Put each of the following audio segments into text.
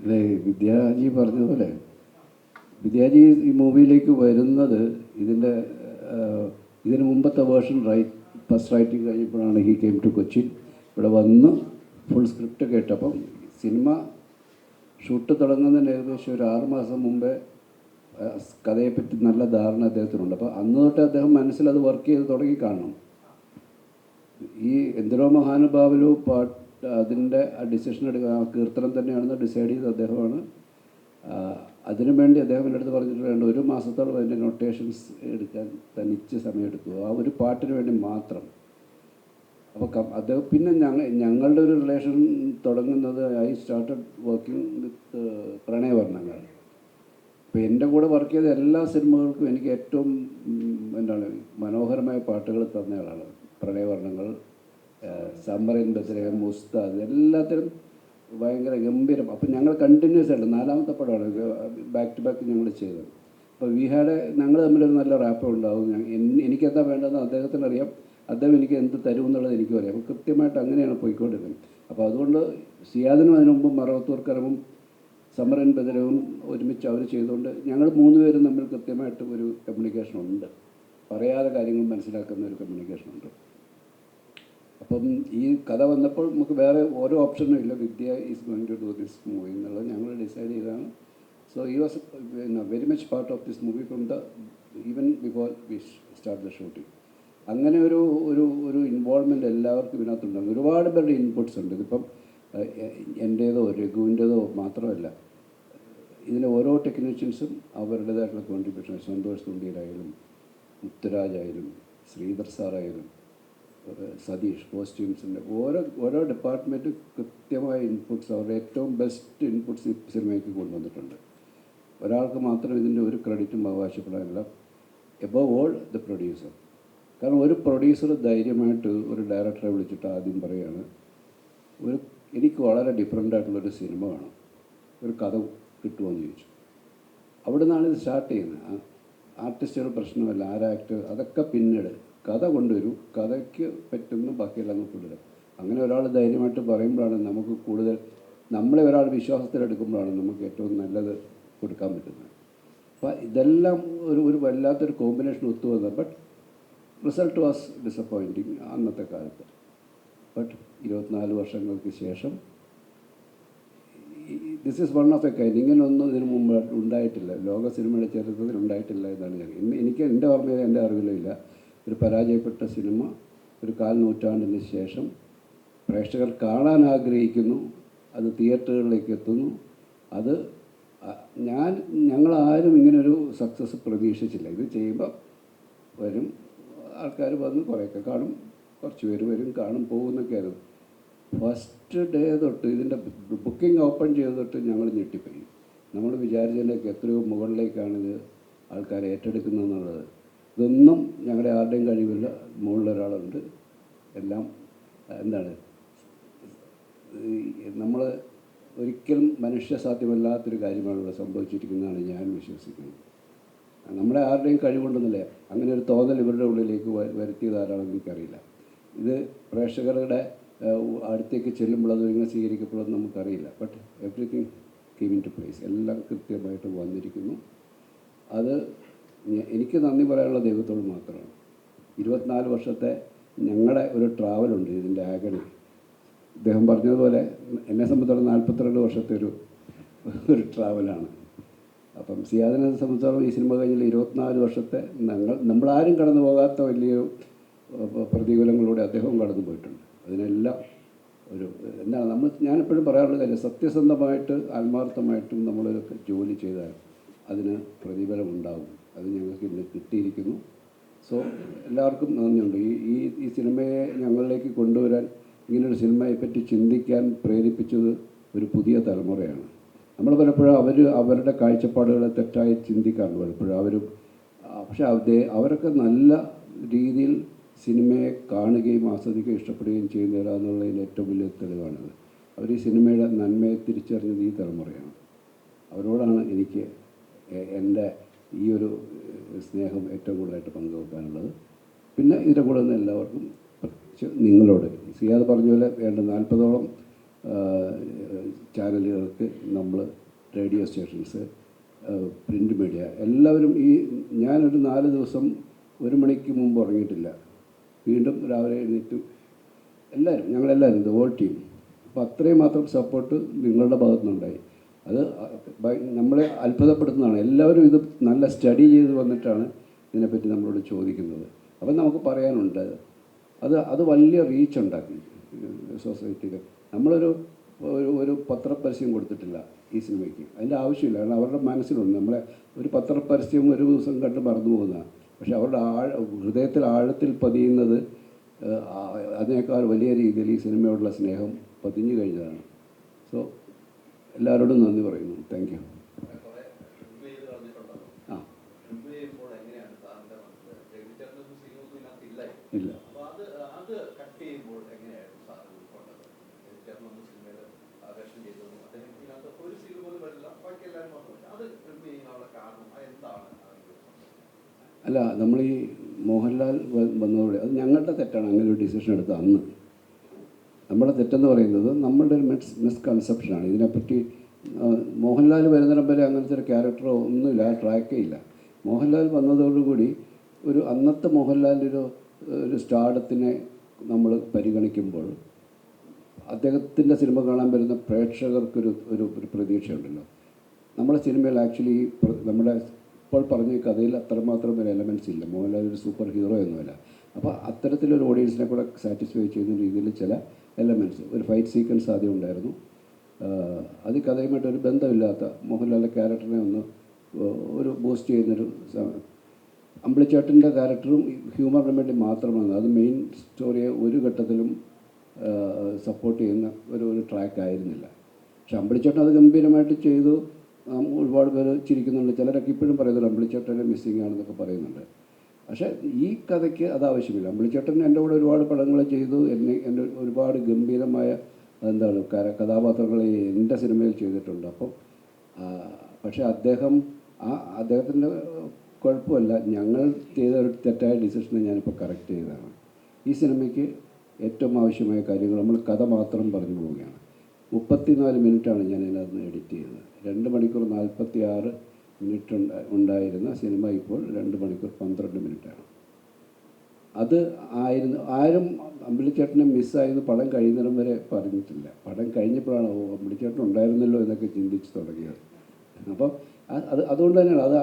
അല്ലേ വിദ്യാജി പറഞ്ഞതുപോലെ വിദ്യാജി ഈ മൂവിയിലേക്ക് വരുന്നത് ഇതിന് മുമ്പത്തെ വേർഷൻ ഫസ്റ്റ് റൈറ്റിംഗ് കഴിഞ്ഞപ്പോഴാണ് ഹി കെയിം ടു കൊച്ചിൻ. ഇവിടെ വന്ന് ഫുൾ സ്ക്രിപ്റ്റ് കേട്ടപ്പം സിനിമ ഷൂട്ട് തുടങ്ങുന്നതിന് ഏകദേശം ഒരു 6 മാസം മുമ്പേ കഥയെപ്പറ്റി നല്ല ധാരണ അദ്ദേഹത്തിനുണ്ട്. അപ്പോൾ അന്ന് തൊട്ട് അദ്ദേഹം മനസ്സിലത് വർക്ക് ചെയ്ത് തുടങ്ങി കാണണം. ഈ എന്തിനോ മഹാനുഭാവലു പാട്ട് അതിൻ്റെ ആ ഡിസിഷൻ എടുക്കുക ആ കീർത്തനം തന്നെയാണെന്ന് ഡിസൈഡ് ചെയ്ത് അദ്ദേഹമാണ്. അതിനുവേണ്ടി അദ്ദേഹം എൻ്റെ അടുത്ത് പറഞ്ഞിട്ടുണ്ട് 1 മാസത്തോളം അതിൻ്റെ നൊട്ടേഷൻസ് എടുക്കാൻ തനിച്ച് സമയമെടുത്തു ആ ഒരു പാട്ടിന് വേണ്ടി മാത്രം. അപ്പോൾ അദ്ദേഹം പിന്നെ ഞങ്ങളുടെ ഒരു റിലേഷൻ തുടങ്ങുന്നത് ഐ സ്റ്റാർട്ടഡ് വർക്കിംഗ് വിത്ത് പ്രണയവർണ്ണങ്ങൾ. അപ്പോൾ എൻ്റെ കൂടെ വർക്ക് ചെയ്ത എല്ലാ സിനിമകൾക്കും എനിക്ക് ഏറ്റവും മനോഹരമായ പാട്ടുകൾ തന്നയാളാണ്. പ്രണയവർണ്ണങ്ങൾ, സമ്മറിൻ ബദ്രഹം, ഉസ്താദ്, എല്ലാത്തിനും ഭയങ്കര ഗംഭീരം. അപ്പം ഞങ്ങൾ കണ്ടിന്യൂസ് ആയിട്ട് 4ാമത്തെ പടമാണ് ബാക്ക് ടു ബാക്ക് ഞങ്ങൾ ചെയ്തത്. അപ്പോൾ ഞങ്ങൾ തമ്മിലൊരു നല്ല റാപ്പ് ഉണ്ടാവും. എനിക്കെന്താ വേണ്ടതെന്ന് അദ്ദേഹത്തിന് അറിയാം, അദ്ദേഹം എനിക്ക് എന്ത് തരും എന്നുള്ളത് എനിക്കും അറിയാം. അപ്പോൾ കൃത്യമായിട്ട് അങ്ങനെയാണ് പോയിക്കൊണ്ടിരുന്നത്. അപ്പോൾ അതുകൊണ്ട് സിയാദിനും അതിനു മുമ്പ് മറവത്തൂർക്കരവും സമ്മറിൻ ബദരവും ഒരുമിച്ച് അവർ ചെയ്തുകൊണ്ട് ഞങ്ങൾ 3 പേരും തമ്മിൽ കൃത്യമായിട്ട് ഒരു കമ്മ്യൂണിക്കേഷൻ ഉണ്ട്. പറയാതെ കാര്യങ്ങൾ മനസ്സിലാക്കുന്ന ഒരു കമ്മ്യൂണിക്കേഷൻ ഉണ്ട്. അപ്പം ഈ കഥ വന്നപ്പോൾ നമുക്ക് വേറെ ഓരോ ഓപ്ഷനും ഇല്ല. Vidya is going to do this movie എന്നുള്ളത് ഞങ്ങൾ ഡിസൈഡ് ചെയ്തതാണ്. സോ ഈ was very much part of this movie from even before we start the shooting. അങ്ങനെ ഒരു ഇൻവോൾവ്മെൻറ്റ് എല്ലാവർക്കും ഇതിനകത്തുണ്ടാകും. ഒരുപാട് പേരുടെ ഇൻപുട്സ് ഉണ്ട്. ഇതിപ്പം എൻ്റേതോ രഘുവിൻ്റേതോ മാത്രമല്ല, ഇതിലെ ഓരോ ടെക്നീഷ്യൻസും അവരുടേതായിട്ടുള്ള കോൺട്രിബ്യൂഷൻ, സന്തോഷ് തുണ്ടിയിലായാലും മുത്തുരാജായാലും ശ്രീധർ സാറായാലും സതീഷ് കോസ്റ്റ്യൂംസിൻ്റെ ഓരോ ഡിപ്പാർട്ട്മെൻറ്റും കൃത്യമായ ഇൻപുട്സ്, അവരുടെ ഏറ്റവും ബെസ്റ്റ് ഇൻപുട്സ് ഈ സിനിമയ്ക്ക് കൊണ്ടുവന്നിട്ടുണ്ട്. ഒരാൾക്ക് മാത്രം ഇതിൻ്റെ ഒരു ക്രെഡിറ്റും അവകാശപ്പെടാനില്ല. Above all the producer. കാരണം ഒരു പ്രൊഡ്യൂസർ ധൈര്യമായിട്ട് ഒരു ഡയറക്ടറെ വിളിച്ചിട്ട് ആദ്യം പറയുകയാണ്, എനിക്ക് വളരെ ഡിഫറെൻ്റ് ആയിട്ടുള്ളൊരു സിനിമ വേണം, ഒരു കഥ കിട്ടുമോയെന്ന് ചോദിച്ചു. അവിടെ നിന്നാണ് ഇത് സ്റ്റാർട്ട് ചെയ്യുന്നത്. ആർട്ടിസ്റ്റുകൾ പ്രശ്നമല്ല, ആരാക്ട് അതൊക്കെ പിന്നീട് കഥ കൊണ്ടുവരൂ, കഥയ്ക്ക് പറ്റുന്ന ബാക്കിയെല്ലാം കൊണ്ടുവരും. അങ്ങനെ ഒരാൾ ധൈര്യമായിട്ട് പറയുമ്പോഴാണ് നമുക്ക് കൂടുതൽ, നമ്മളെ ഒരാൾ വിശ്വാസത്തിലെടുക്കുമ്പോഴാണ് നമുക്ക് ഏറ്റവും നല്ലത് കൊടുക്കാൻ പറ്റുന്നത്. അപ്പോൾ ഇതെല്ലാം ഒരു വല്ലാത്തൊരു കോമ്പിനേഷൻ ഒത്തുവന്നത്. ബട്ട് റിസൾട്ട് വാസ് ഡിസപ്പോയിൻറ്റിങ് അന്നത്തെ കാലത്ത്. ബട്ട് 24 വർഷങ്ങൾക്ക് ശേഷം this is one of a kind. ഇങ്ങനെയൊന്നും ഇതിനു മുമ്പ് ഉണ്ടായിട്ടില്ല, ലോക സിനിമയുടെ ചരിത്രത്തിൽ ഉണ്ടായിട്ടില്ല എന്നാണ് എനിക്ക് എൻ്റെ ഓർമ്മയിൽ, എൻ്റെ അറിവിലും ഇല്ല. ഒരു പരാജയപ്പെട്ട സിനിമ ഒരു 1/4 നൂറ്റാണ്ടിന് ശേഷം പ്രേക്ഷകർ കാണാൻ ആഗ്രഹിക്കുന്നു, അത് തിയേറ്ററുകളിലേക്ക് എത്തുന്നു. അത് ഞങ്ങളാരും ഇങ്ങനൊരു സക്സസ് പ്രതീക്ഷിച്ചില്ല. ഇത് ചെയ്യുമ്പോൾ വരും ആൾക്കാർ വന്ന് കുറേയൊക്കെ കാണും, കുറച്ച് പേര് വരും, കാണും, പോകുന്നൊക്കെയായിരുന്നു. ഫസ്റ്റ് ഡേ തൊട്ട് ഇതിൻ്റെ ബുക്കിംഗ് ഓപ്പൺ ചെയ്ത് തൊട്ട് ഞങ്ങൾ ഞെട്ടിപ്പോയി. നമ്മൾ വിചാരിച്ചതിലേക്ക് എത്രയോ മുകളിലേക്കാണിത് ആൾക്കാർ ഏറ്റെടുക്കുന്നതെന്നുള്ളത്. ഇതൊന്നും ഞങ്ങളുടെ ആരുടെയും കഴിവില്ല, മുകളിലൊരാളുണ്ട്. എല്ലാം നമ്മൾ ഒരിക്കലും മനുഷ്യസാധ്യമല്ലാത്തൊരു കാര്യമാണ് ഇവിടെ സംഭവിച്ചിരിക്കുന്നതാണ് ഞാൻ വിശ്വസിക്കുന്നത്. നമ്മുടെ ആരുടെയും കഴിവുണ്ടെന്നില്ല, അങ്ങനെ ഒരു തോന്നൽ ഇവരുടെ ഉള്ളിലേക്ക് വരുത്തിയത് ആരാണെന്ന് എനിക്കറിയില്ല. ഇത് പ്രേക്ഷകരുടെ അടുത്തേക്ക് ചെല്ലുമ്പോൾ അത് എങ്ങനെ സ്വീകരിക്കപ്പെടുമെന്ന് നമുക്കറിയില്ല. But everything came into place. എല്ലാം കൃത്യമായിട്ട് വന്നിരിക്കുന്നു. അത് എനിക്ക് നന്ദി പറയാനുള്ള ദൈവത്തോട് മാത്രമാണ്. 24 വർഷത്തെ ഞങ്ങളുടെ ഒരു ട്രാവലുണ്ട് ഇതിൻ്റെ ആഗണി. ഇദ്ദേഹം പറഞ്ഞതുപോലെ എന്നെ സംബന്ധിച്ചോളം 42 വർഷത്തെ ഒരു ട്രാവലാണ്. അപ്പം സിയാദിനെ സംബന്ധിച്ചോളം ഈ സിനിമ കഴിഞ്ഞാൽ 24 വർഷത്തെ നമ്മളാരും കടന്നു പോകാത്ത വലിയൊരു പ്രതികൂലങ്ങളിലൂടെ അദ്ദേഹവും കടന്നു പോയിട്ടുണ്ട്. അതിനെല്ലാം ഞാനെപ്പോഴും പറയാറുള്ള കാര്യം, സത്യസന്ധമായിട്ട് ആത്മാർത്ഥമായിട്ടും നമ്മളൊരു ജോലി ചെയ്താൽ അതിന് പ്രതിഫലം ഉണ്ടാകും. അത് ഞങ്ങൾക്ക് ഇന്ന് കിട്ടിയിരിക്കുന്നു. സോ എല്ലാവർക്കും നന്ദിയുണ്ട്. ഈ സിനിമയെ ഞങ്ങളിലേക്ക് കൊണ്ടുവരാൻ, ഇങ്ങനൊരു സിനിമയെപ്പറ്റി ചിന്തിക്കാൻ പ്രേരിപ്പിച്ചത് ഒരു പുതിയ തലമുറയാണ്. നമ്മൾ പലപ്പോഴും അവരുടെ കാഴ്ചപ്പാടുകളെ തെറ്റായി ചിന്തിക്കാറുണ്ട് പലപ്പോഴും. പക്ഷേ അവരൊക്കെ നല്ല രീതിയിൽ സിനിമയെ കാണുകയും ആസ്വദിക്കുകയും ഇഷ്ടപ്പെടുകയും ചെയ്യുന്നില്ല എന്നുള്ളതിൻ്റെ ഏറ്റവും വലിയ തെളിവാണിത്. അവർ ഈ സിനിമയുടെ നന്മയെ തിരിച്ചറിഞ്ഞത് ഈ തലമുറയാണ്. അവരോടാണ് എനിക്ക് എൻ്റെ ഈ ഒരു സ്നേഹം ഏറ്റവും കൂടുതലായിട്ട് പങ്കുവെക്കാനുള്ളത്. പിന്നെ ഇതിൻ്റെ കൂടെ നിന്ന് എല്ലാവർക്കും, പ്രത്യേകിച്ച് നിങ്ങളോട്, സിയാദ് പറഞ്ഞ പോലെ വേണ്ട 40ഓളം ചാനലുകൾക്ക്, നമ്മൾ റേഡിയോ സ്റ്റേഷൻസ്, പ്രിൻ്റ് മീഡിയ, എല്ലാവരും ഞാനൊരു 4 ദിവസം 1 മണിക്ക് മുമ്പ് ഉറങ്ങിയിട്ടില്ല. വീണ്ടും രാവിലെ എഴുന്നേറ്റ് എല്ലാവരും, ഞങ്ങളെല്ലാവരും ദ ഹോൾ ടീം. അപ്പോൾ അത്രയും മാത്രം സപ്പോർട്ട് നിങ്ങളുടെ ഭാഗത്തു നിന്നുണ്ടായി. അത് നമ്മളെ അത്ഭുതപ്പെടുത്തുന്നതാണ്. എല്ലാവരും ഇത് നല്ല സ്റ്റഡി ചെയ്ത് വന്നിട്ടാണ് ഇതിനെപ്പറ്റി നമ്മളോട് ചോദിക്കുന്നത്. അപ്പം നമുക്ക് പറയാനുണ്ട്, അത് വലിയ റീച്ച് ഉണ്ടാക്കി സൊസൈറ്റിയിൽ. നമ്മളൊരു ഒരു പത്രപരസ്യം കൊടുത്തിട്ടില്ല ഈ സിനിമയ്ക്ക്, അതിൻ്റെ ആവശ്യമില്ല. കാരണം അവരുടെ മനസ്സിലുണ്ട്. നമ്മളെ ഒരു പത്രപരസ്യം ഒരു ദിവസം കണ്ട് മറന്നു പോകുന്നതാണ്. പക്ഷെ അവരുടെ ഹൃദയത്തിൽ ആഴത്തിൽ പതിയുന്നത് അതിനേക്കാൾ വലിയ രീതിയിൽ ഈ സിനിമയോടുള്ള സ്നേഹം പതിഞ്ഞു കഴിഞ്ഞതാണ്. സോ എല്ലാവരോടും നന്ദി പറയുന്നു. Thank you. ആ ഇല്ല, അല്ല, നമ്മൾ ഈ മോഹൻലാൽ വന്നതോടെ അത് ഞങ്ങളുടെ തെറ്റാണ് അങ്ങനെ ഒരു ഡിസിഷൻ എടുത്തത്. അന്ന് നമ്മുടെ തെറ്റെന്ന് പറയുന്നത് നമ്മളുടെ ഒരു മിസ്കൺസെപ്ഷനാണ് ഇതിനെപ്പറ്റി. മോഹൻലാൽ വരുന്നിടം വരെ അങ്ങനത്തെ ഒരു ക്യാരക്ടറോ ഒന്നുമില്ല, ആ ട്രാക്കേ ഇല്ല. മോഹൻലാൽ വന്നതോടുകൂടി അന്നത്തെ മോഹൻലാലിൻ്റെ ഒരു സ്റ്റാർഡത്തിനെ നമ്മൾ പരിഗണിക്കുമ്പോൾ അദ്ദേഹത്തിൻ്റെ സിനിമ കാണാൻ വരുന്ന പ്രേക്ഷകർക്കൊരു ഒരു പ്രതീക്ഷയുണ്ടല്ലോ. നമ്മുടെ സിനിമയിൽ ആക്ച്വലി നമ്മുടെ ഇപ്പോൾ പറഞ്ഞ കഥയിൽ അത്രമാത്രം ഒരു എലമെൻറ്റ്സ് ഇല്ല. മോഹൻലാൽ ഒരു സൂപ്പർ ഹീറോ ഒന്നുമല്ല. അപ്പോൾ അത്തരത്തിലൊരു ഓഡിയൻസിനെ കൂടെ സാറ്റിസ്ഫൈ ചെയ്യുന്ന രീതിയിൽ ചില എലമെൻറ്റ്സ്, ഒരു ഫൈറ്റ് സീക്വൻസ് ആദ്യം ഉണ്ടായിരുന്നു. അത് കഥയുമായിട്ടൊരു ബന്ധമില്ലാത്ത മോഹൻലാലിൻ്റെ ക്യാരക്ടറിനെ ഒരു ബൂസ്റ്റ് ചെയ്യുന്നൊരു അമ്പിളിച്ചേട്ടൻ്റെ ക്യാരക്ടറും ഹ്യൂമറിന് വേണ്ടി മാത്രമാണ്. അത് മെയിൻ സ്റ്റോറിയെ ഒരു ഘട്ടത്തിലും സപ്പോർട്ട് ചെയ്യുന്ന ഒരു ട്രാക്ക് ആയിരുന്നില്ല. പക്ഷെ അമ്പിളിച്ചേട്ടൻ അത് ഗംഭീരമായിട്ട് ചെയ്തു. ഒരുപാട് പേര് ചിരിക്കുന്നുണ്ട്. ചിലരൊക്കെ ഇപ്പോഴും പറയുന്നുണ്ട് അമ്പിളിച്ചേട്ടനെ മിസ്സിങ് ആണെന്നൊക്കെ പറയുന്നുണ്ട്. പക്ഷേ ഈ കഥയ്ക്ക് അത് ആവശ്യമില്ല. അമ്പിളിച്ചേട്ടൻ എൻ്റെ കൂടെ ഒരുപാട് പടങ്ങൾ ചെയ്തു. എൻ്റെ ഒരുപാട് ഗംഭീരമായ കഥാപാത്രങ്ങൾ എൻ്റെ സിനിമയിൽ ചെയ്തിട്ടുണ്ട്. അപ്പം പക്ഷേ അദ്ദേഹത്തിൻ്റെ കുഴപ്പമല്ല, ഞങ്ങൾ ചെയ്ത ഒരു തെറ്റായ ഡിസിഷനെ ഞാനിപ്പോൾ കറക്റ്റ് ചെയ്തതാണ്. ഈ സിനിമയ്ക്ക് ഏറ്റവും ആവശ്യമായ കാര്യങ്ങൾ നമ്മൾ കഥ മാത്രം പറഞ്ഞു പോവുകയാണ്. 34 മിനിറ്റാണ് ഞാൻ ഇതിനകത്ത് എഡിറ്റ് ചെയ്തത്. 2 മണിക്കൂർ 46 മിനിറ്റ് ഉണ്ടായിരുന്ന സിനിമ ഇപ്പോൾ 2 മണിക്കൂർ 12 മിനിറ്റാണ്. അത് ആരും അമ്പിളിച്ചേട്ടനെ മിസ്സായെന്ന് പടം കഴിയുന്നിടം വരെ പറഞ്ഞിട്ടില്ല. പടം കഴിഞ്ഞപ്പോഴാണ് അമ്പിളിച്ചേട്ടൻ ഉണ്ടായിരുന്നല്ലോ എന്നൊക്കെ ചിന്തിച്ച് തുടങ്ങിയത്. അപ്പോൾ അതുകൊണ്ട് തന്നെയാണ്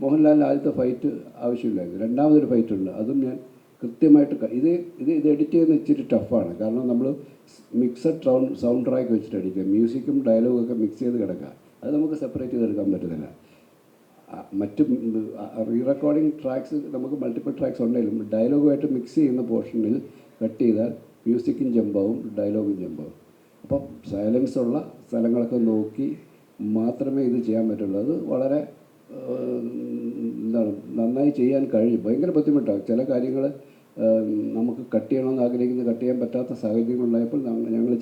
മോഹൻലാലിൻ്റെ ആദ്യത്തെ ഫൈറ്റ് ആവശ്യമില്ലായിരുന്നു. രണ്ടാമതൊരു ഫൈറ്റ് ഉണ്ട്, അതും ഞാൻ കൃത്യമായിട്ട് ഇത് എഡിറ്റ് ചെയ്യുന്ന ഇച്ചിരി ടഫാണ്. കാരണം നമ്മൾ മിക്സഡ് സൗണ്ട് ട്രാക്ക് വെച്ചിട്ട് എഡിറ്റ് ചെയ്യും. മ്യൂസിക്കും ഡയലോഗും ഒക്കെ മിക്സ് ചെയ്ത് കിടക്കുക. അത് നമുക്ക് സെപ്പറേറ്റ് ചെയ്തെടുക്കാൻ പറ്റുന്നില്ല. മറ്റ് റീ റെക്കോർഡിങ് ട്രാക്സ് നമുക്ക് മൾട്ടിപ്പിൾ ട്രാക്സ് ഉണ്ടെങ്കിലും ഡയലോഗുമായിട്ട് മിക്സ് ചെയ്യുന്ന പോർഷനിൽ കട്ട് ചെയ്താൽ മ്യൂസിക്കും ജമ്പാവും ഡയലോഗും ജമ്പാവും. അപ്പം സൈലൻസ് ഉള്ള സ്ഥലങ്ങളൊക്കെ നോക്കി മാത്രമേ ഇത് ചെയ്യാൻ പറ്റുള്ളൂ. അത് വളരെ നന്നായി ചെയ്യാൻ കഴിയും. ഭയങ്കര ബുദ്ധിമുട്ടാണ്. ചില കാര്യങ്ങൾ നമുക്ക് കട്ട് ചെയ്യണമെന്ന് ആഗ്രഹിക്കുന്നത് കട്ട് ചെയ്യാൻ പറ്റാത്ത സാഹചര്യങ്ങളുണ്ടായപ്പോൾ ഞങ്ങൾ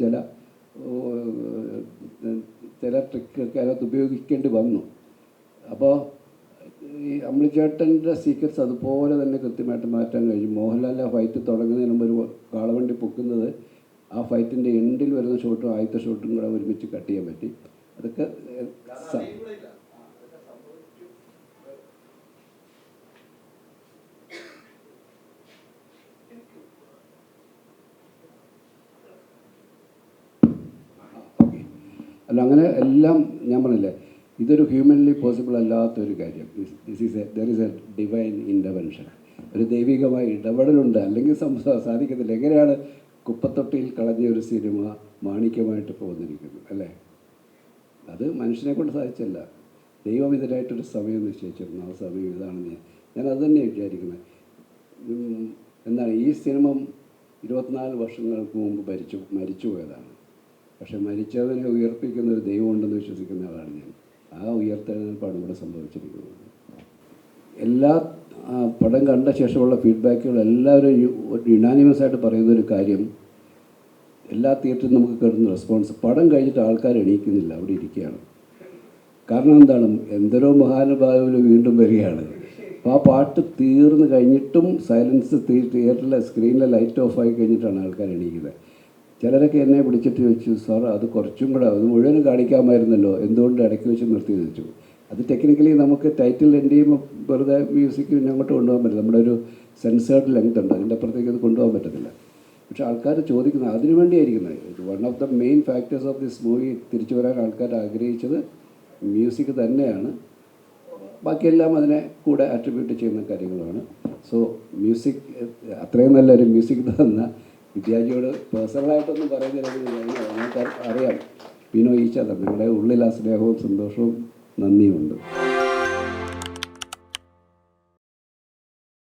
ചില ട്രിക്കൊക്കെ അതിനകത്ത് ഉപയോഗിക്കേണ്ടി വന്നു. അപ്പോൾ ഈ അമ്പിളിച്ചേട്ടൻ്റെ സീക്വൻസ് അതുപോലെ തന്നെ കൃത്യമായിട്ട് മാറ്റാൻ കഴിഞ്ഞു. മോഹൻലാലിൻ്റെ ഫൈറ്റ് തുടങ്ങുന്നതിന് മുമ്പ് ഒരു കാളവണ്ടി പൊക്കുന്നത് ആ ഫൈറ്റിൻ്റെ എൻഡിൽ വരുന്ന ഷോട്ടും ആദ്യത്തെ ഷോട്ടും കൂടെ ഒരുമിച്ച് കട്ട് ചെയ്യാൻ പറ്റി. അതൊക്കെ അല്ല, അങ്ങനെ എല്ലാം ഞാൻ പറഞ്ഞില്ലേ, ഇതൊരു ഹ്യൂമൻലി പോസിബിൾ അല്ലാത്തൊരു കാര്യം. There is A divine intervention. ഒരു ദൈവികമായ ഇടപെടലുണ്ട്, അല്ലെങ്കിൽ സാധിക്കത്തില്ല. എങ്ങനെയാണ് കുപ്പത്തൊട്ടിയിൽ കളഞ്ഞ ഒരു സിനിമ മാണിക്യമായിട്ട് പോകുന്നിരിക്കുന്നത് അല്ലേ? അത് മനുഷ്യനെ കൊണ്ട് സാധിച്ചല്ല. ദൈവം ഇതിനായിട്ടൊരു സമയം നിശ്ചയിച്ചിരുന്നു. ആ സമയം ഇതാണെന്ന് ഞാൻ അത് തന്നെ വിചാരിക്കുന്നത്. എന്താണ്, ഈ സിനിമ 24 വർഷങ്ങൾക്ക് മുമ്പ് മരിച്ചു പോയതാണ്. പക്ഷെ മരിച്ചവനെ ഉയർപ്പിക്കുന്ന ഒരു ദൈവം ഉണ്ടെന്ന് വിശ്വസിക്കുന്ന ആളാണ് ഞാൻ. ആ ഉയർത്തെഴുന്നേൽപ്പാണ് ഇവിടെ സംഭവിച്ചിരിക്കുന്നത്. എല്ലാ പടം കണ്ട ശേഷമുള്ള ഫീഡ്ബാക്കുകൾ എല്ലാവരും യുനാനിമസ് ആയിട്ട് പറയുന്നൊരു കാര്യം, എല്ലാ തിയേറ്ററിലും നമുക്ക് കിട്ടുന്ന റെസ്പോൺസ്, പടം കഴിഞ്ഞിട്ട് ആൾക്കാർ എണീക്കുന്നില്ല, അവിടെ ഇരിക്കുകയാണ്. കാരണം എന്താണ്, എന്തോരോ മഹാനുഭാവത്തിൽ വീണ്ടും വരികയാണ്. അപ്പോൾ ആ പാട്ട് തീർന്ന് കഴിഞ്ഞിട്ടും സൈലൻസ് തിയേറ്ററിലെ സ്ക്രീനിലെ ലൈറ്റ് ഓഫ് ആയി കഴിഞ്ഞിട്ടാണ് ആൾക്കാർ എണീക്കുന്നത്. ചിലരൊക്കെ എന്നെ വിളിച്ചിട്ട് ചോദിച്ചു, സാർ അത് കുറച്ചും കൂടെ അത് മുഴുവനും കാണിക്കാമായിരുന്നല്ലോ, എന്തുകൊണ്ട് ഇടയ്ക്ക് വെച്ച് നിർത്തി ചോദിച്ചു. അത് ടെക്നിക്കലി നമുക്ക് ടൈറ്റിൽ എൻഡ് ചെയ്യുമ്പോൾ വെറുതെ മ്യൂസിക് പിന്നെ അങ്ങോട്ട് കൊണ്ടുപോകാൻ പറ്റില്ല. നമ്മുടെ ഒരു സെൻസേർഡ് ലെങ്ത് ഉണ്ട്, അതിൻ്റെ അപ്പുറത്തേക്ക് അത് കൊണ്ടുപോകാൻ പറ്റത്തില്ല. പക്ഷേ ആൾക്കാർ ചോദിക്കുന്നത് അതിനു വേണ്ടിയായിരിക്കുന്നത്. ഇത് one of the main factors of this movie. തിരിച്ചു വരാൻ ആൾക്കാർ ആഗ്രഹിച്ചത് മ്യൂസിക് തന്നെയാണ്. ബാക്കിയെല്ലാം അതിനെ കൂടെ അട്രിബ്യൂട്ട് ചെയ്യുന്ന കാര്യങ്ങളാണ്. സോ മ്യൂസിക് അത്രയും നല്ലൊരു മ്യൂസിക് തന്ന വിദ്യാജിയോട് പേഴ്സണലായിട്ടൊന്നും പറയുന്നില്ലെങ്കിൽ ഞങ്ങൾക്ക് അറിയാം, വിനോ ഈച്ച നിങ്ങളുടെ ഉള്ളിൽ ആ സ്നേഹവും സന്തോഷവും നന്ദിയുമുണ്ട്.